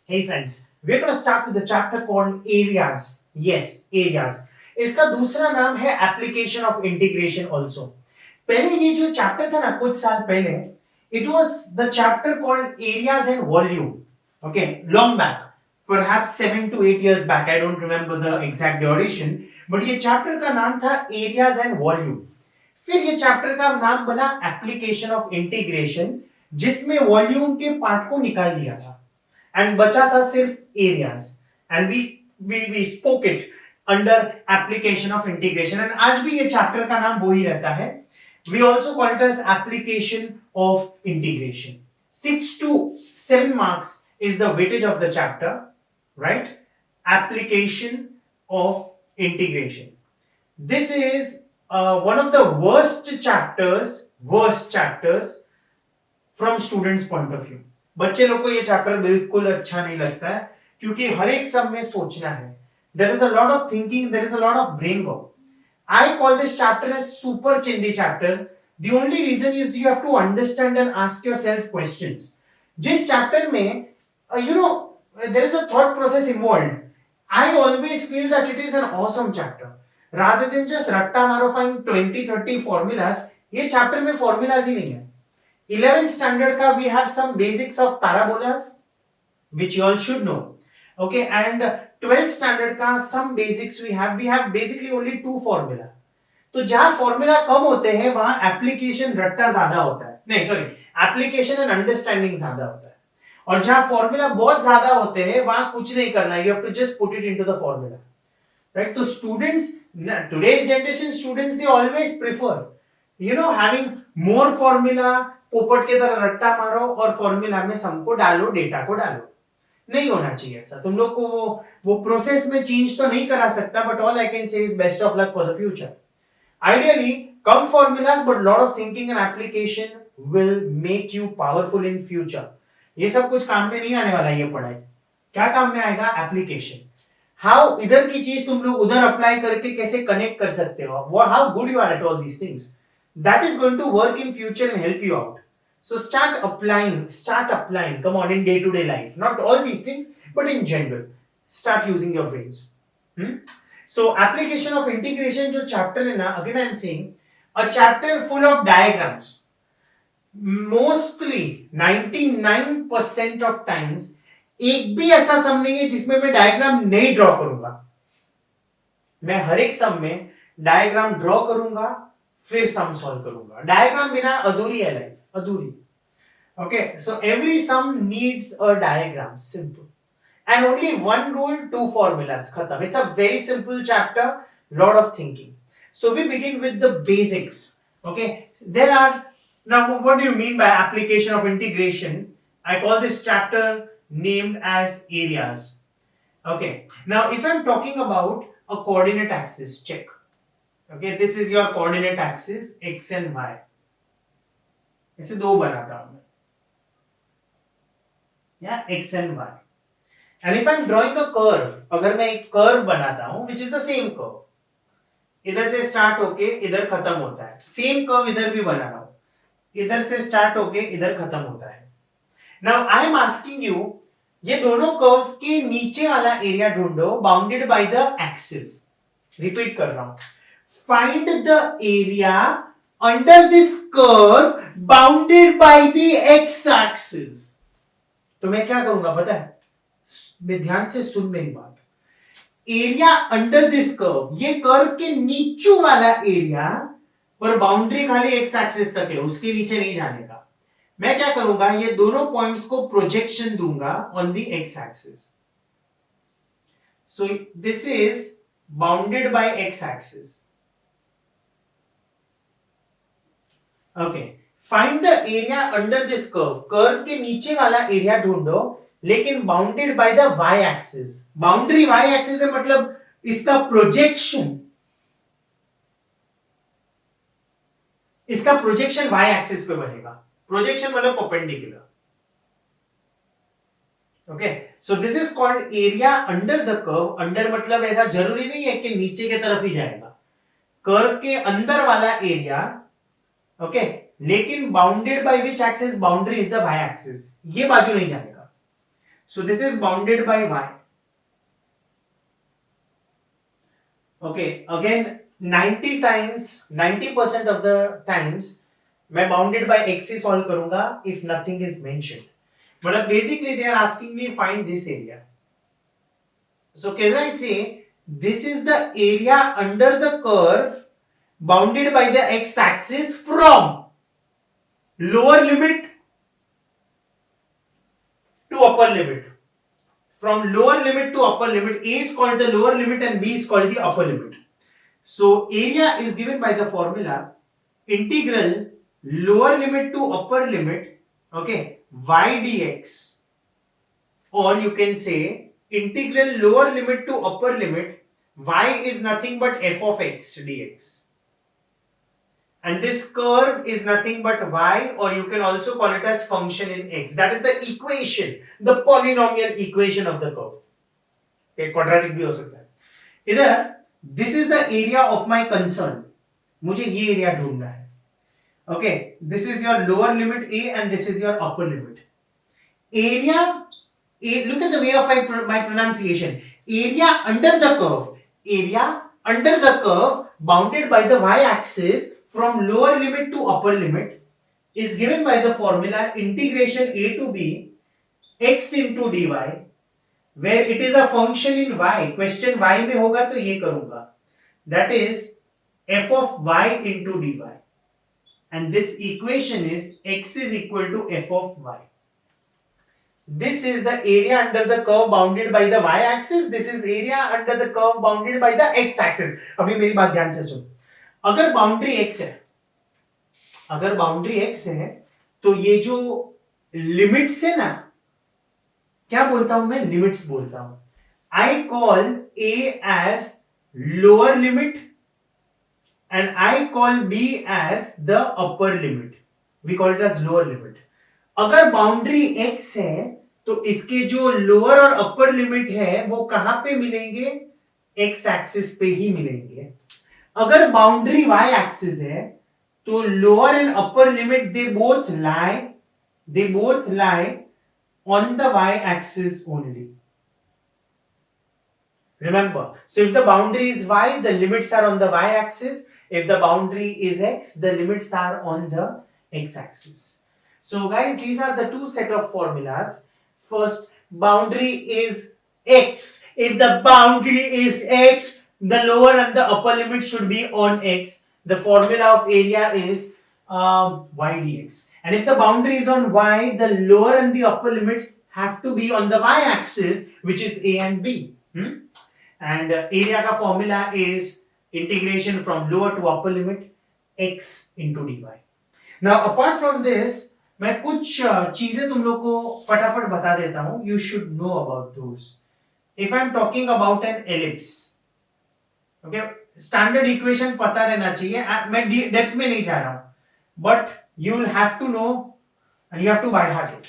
Hey friends, we're going to start with the chapter called areas. Yes, areas. इसका दूसरा नाम है application of integration also. पहले ये जो चैप्टर था ना कुछ साल पहले, it was the chapter called areas and volume. Okay, long back, perhaps 7 to 8 years back. I don't remember the exact duration, but ये चैप्टर का नाम था एरियाज एंड वॉल्यूम. फिर ये चैप्टर का नाम बना एप्लीकेशन ऑफ इंटीग्रेशन, जिसमें वॉल्यूम के पार्ट को निकाल दिया था and बचा था सिर्फ areas, and we spoke it under application of integration, and आज भी ये चैप्टर का नाम वो ही रहता है. We also call it as application of integration. 6 to 7 marks is the weightage of the chapter, right? Application of integration. This is one of the worst chapters from students point of view. बच्चे लोग को ये chapter बिल्कुल अच्छा नहीं लगता है, क्योंकि हर एक सब में सोचना है. There is a lot of thinking, there is a lot of brain work. I call this chapter as super chindi chapter. The only reason is you have to understand and ask yourself questions. जिस chapter में there is a thought process involved. I always feel that it is an awesome chapter. Rather than just रट्टा मारो find 20-30 formulas, ये chapter में formulas ही नहीं है. 11th standard का we have some basics of parabolas which you all should know. Okay, and 12th standard का some basics we have basically only 2 formula. तो जहां फॉर्मूला कम होते हैं वहां एप्लीकेशन रट्टा ज्यादा होता है, नहीं सॉरी, एप्लीकेशन एंड अंडरस्टैंडिंग ज्यादा होता है. और जहां फॉर्मूला बहुत ज्यादा होते हैं वहां कुछ नहीं करना, you have to just put it into the formula, right? तो students, today's generation students, they always prefer having more formula, पोपट के तरह रट्टा मारो और फॉर्मूला में सम को डालो, डेटा को डालो. नहीं होना चाहिए ऐसा. तुम लोग को वो प्रोसेस में चेंज तो नहीं करा सकता, but all I can say is best of luck for the future. Ideally come formulas but lot of thinking and application will make you powerful in future. ये सब कुछ काम में नहीं आने वाला ये पढ़ाई. क्या काम में आएगा? एप्लीकेशन. हाउ इधर की चीज तुम लोग उधर अप्लाई करके कैसे कनेक्ट कर सकते हो, how good you are at all these things, that is going to work in future and help you out. So start applying, come on, in day to day life, not all these things but in general start using your brains. So application of integration जो chapter है ना, again I am saying a chapter full of diagrams. Mostly 99% of times एक भी ऐसा सम नहीं है जिसमें मैं डायग्राम नहीं ड्रॉ करूंगा. मैं हर एक सम में डायग्राम ड्रॉ करूंगा, फिर सम सॉल्व करूंगा. डायग्राम बिना अधूरी है लाइफ, अधूरी. Okay, so every sum needs a diagram, simple, and only one rule, 2 formulas, खत्म. It's a very simple chapter, lot of thinking. So we begin with the basics. Okay, there are, now what do you mean by application of integration? I call this chapter named as areas. Okay, now if I am talking about a coordinate axis, check. Okay, this is your coordinate axis x and y. इसे दो बनाता हूं मैं, या x and y. And if I am drawing a curve, अगर मैं एक curve बनाता हूं which is the same curve, इधर से स्टार्ट होके इधर खत्म होता है, सेम कर्व इधर भी बना रहा हूं, इधर से स्टार्ट होके इधर खत्म होता है. Now I am asking you, ये दोनों कर्व्स के नीचे वाला एरिया ढूंढो bounded by the axis. Repeat कर रहा हूं, find the area under this curve bounded by the x axis. तो मैं क्या करूंगा पता है? मैं ध्यान से सुन मेरी बात. एरिया अंडर दिस कर्व, ये कर्व के नीचे वाला एरिया पर बाउंड्री खाली x एक्सिस तक है, उसके नीचे नहीं जाने का. मैं क्या करूंगा? ये दोनों पॉइंट्स को प्रोजेक्शन दूंगा on the x axis. So this is bounded by x axis. Okay, find the area under this curve. Curve के नीचे वाला एरिया ढूंढो, लेकिन bounded by the y axis. Boundary y axis है, मतलब इसका प्रोजेक्शन y एक्सिस पे बनेगा. प्रोजेक्शन मतलब perpendicular. Okay, so this is called area under the curve. Under मतलब ऐसा जरूरी नहीं है कि नीचे की तरफ ही जाएगा, कर्व के अंदर वाला एरिया, ओके, लेकिन bounded by which axis? Boundary is the y axis, ये बाजू नहीं जाएगा. So this is bounded by y. Okay, again 90% of the times मैं बाउंडेड बाय x से सॉल्व करूंगा इफ नथिंग इज मेंशन्ड. मतलब basically they are asking me find this area. So can I say this is the area under the curve bounded by the x axis from lower limit to upper limit. From lower limit to upper limit, A is called the lower limit and B is called the upper limit. So area is given by the formula integral lower limit to upper limit, okay, y dx, or you can say integral lower limit to upper limit y is nothing but f of x dx. And this curve is nothing but y, or you can also call it as function in x. That is the equation, the polynomial equation of the curve. Okay, quadratic भी हो सकता है. इधर this is the area of my concern. मुझे ये area ढूंढना है. Okay, this is your lower limit a and this is your upper limit. Area a, look at the way of my pronunciation. Area under the curve. Area under the curve bounded by the y axis from lower limit to upper limit is given by the formula integration a to b x into dy, where it is a function in y. Question y में होगा तो ये करूंगा. That is f of y into dy. And this equation is x is equal to f of y. This is the area under the curve bounded by the y axis. This is area under the curve bounded by the x axis. अभी मेरी बात ध्यान से सुन. अगर boundary x है, अगर boundary x है तो ये जो लिमिट्स है ना, क्या बोलता हूं मैं? लिमिट्स बोलता हूं. I call a as lower limit and I call b as the upper limit. We call it as lower limit. अगर बाउंड्री x है तो इसके जो लोअर और अपर लिमिट है वो कहां पे मिलेंगे? x एक्सिस पे ही मिलेंगे. अगर बाउंड्री y एक्सिस है तो lower and upper limit they both lie on the y axis only. Remember, so if the boundary is y, the limits are on the y axis. If the boundary is x, the limits are on the x axis. So guys, these are the two set of formulas. First, boundary is x. If the boundary is x, the lower and the upper limit should be on x. The formula of area is y dx. And if the boundary is on y, the lower and the upper limits have to be on the y axis, which is a and b. And area का formula is integration from lower to upper limit x into dy. Now apart from this, मैं कुछ चीजें तुम लोग को फटाफट बता देता हूं. You should know about those. If I am talking about an ellipse, okay, standard equation पता रहना चाहिए. मैं डेप्थ में नहीं जा रहा हूं, but you will have to know and you have to by heart it.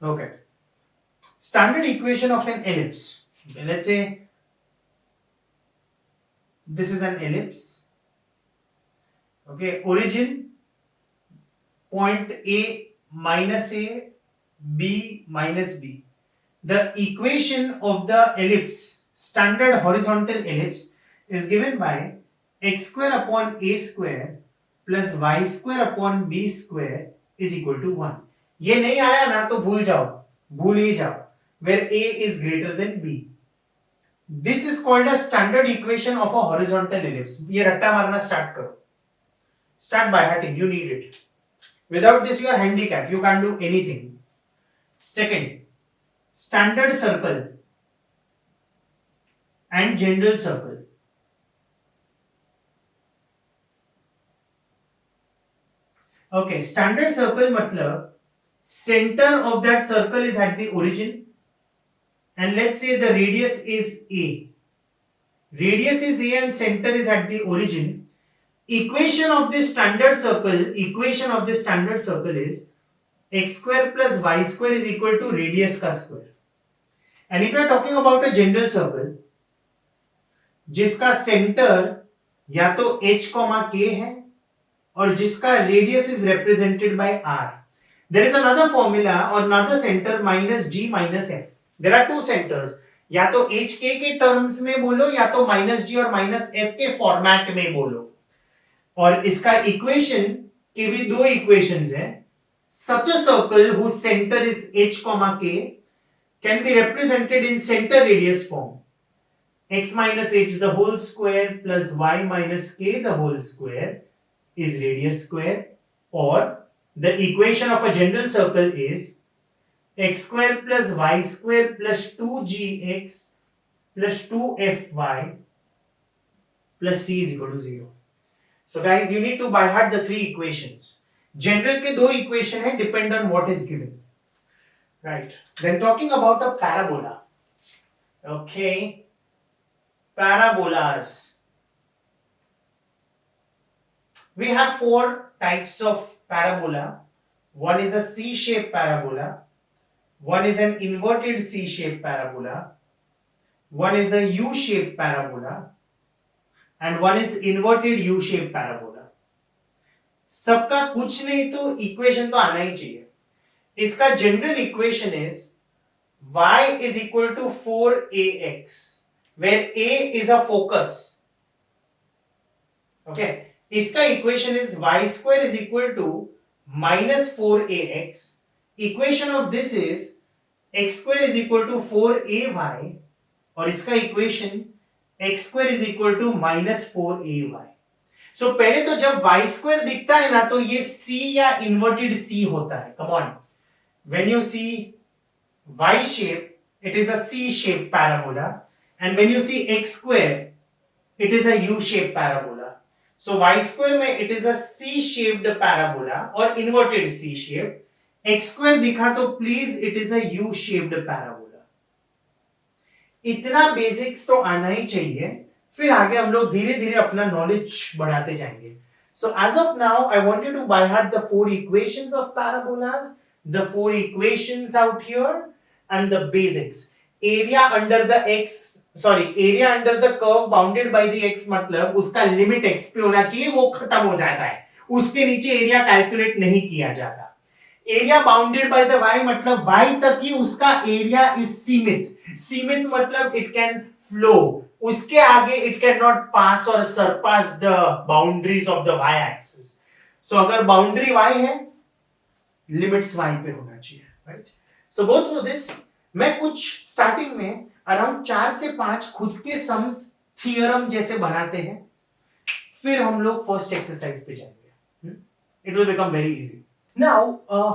Okay, standard equation of an ellipse. Okay, let's say this is an ellipse. Okay, origin point A minus A, B minus B. The equation of the ellipse, standard horizontal ellipse, is given by x square upon a square plus y square upon b square is equal to 1. ये नहीं आया ना तो भूल ही जाओ. Where a is greater than b. This is called a standard equation of a horizontal ellipse. ये रट्टा मारना स्टार्ट करो. Start by hearting. You need it. Without this, you are handicapped. You can't do anything. Second, standard circle and general circle. Okay, standard circle मतलब center of that circle is at the origin, and let's say the radius is a. Radius is a and center is at the origin. Equation of this standard circle is x square plus y square is equal to radius का square. And if you are talking about a general circle जिसका center या तो h comma k है और जिसका radius is represented by r. There is another formula or another center minus g minus f. There are two centers. या तो hk के terms में बोलो या तो माइनस g और माइनस f के फॉर्मेट में बोलो. और इसका इक्वेशन के भी दो इक्वेशंस हैं. Such a circle whose center is h comma k can be represented in center radius form. X minus h the whole square plus y minus k the whole square is radius square. Or the equation of a general circle is x square plus y square plus 2gx plus 2fy plus c is equal to 0. So guys, you need to by heart the three equations. General के दो equation है, depend on what is given. Right. Then talking about a parabola. Okay. Parabolas. We have four types of parabola. One is a C-shaped parabola. One is an inverted C-shaped parabola. One is a U-shaped parabola. And one is inverted U-shaped parabola. सबका कुछ नहीं तो equation तो आना ही चाहिए. इसका general equation is y is equal to 4ax where a is a focus. Okay, इसका equation is y square is equal to minus 4ax. Equation of this is x square is equal to 4ay और इसका equation x square is equal to minus 4ay. सो पहले तो जब y square दिखता है ना तो ये c या इन्वर्टेड c होता है. Come on, when you see y shape it is a c shape parabola and when you see x square it is a u shape parabola. So y square में it is a c shaped parabola और inverted c shape. x square दिखा तो please it is a u shaped parabola. इतना basics तो आना ही चाहिए, फिर आगे हम लोग धीरे धीरे अपना नॉलेज बढ़ाते जाएंगे. So as of now I want you to by heart the four equations of parabolas, the four equations out here and the basics. Area under the area under the curve bounded by the x मतलब उसका limit x पे होना चाहिए, वो खत्म हो जाता है. उसके नीचे एरिया कैलकुलेट नहीं किया जाता. Area bounded by the y मतलब y तक ही उसका एरिया इज सीमित. सीमित मतलब इट कैन फ्लो, उसके आगे it can not pass or surpass the boundaries of the y axis. So अगर बाउंड्री y है, लिमिट्स y पे होना चाहिए. Right. So go through this. मैं कुछ स्टार्टिंग में अराउंड 4 से 5 खुद के सम्स थियरम जैसे बनाते हैं, फिर हम लोग फर्स्ट एक्सरसाइज पे जाएंगे. It will become very easy. Now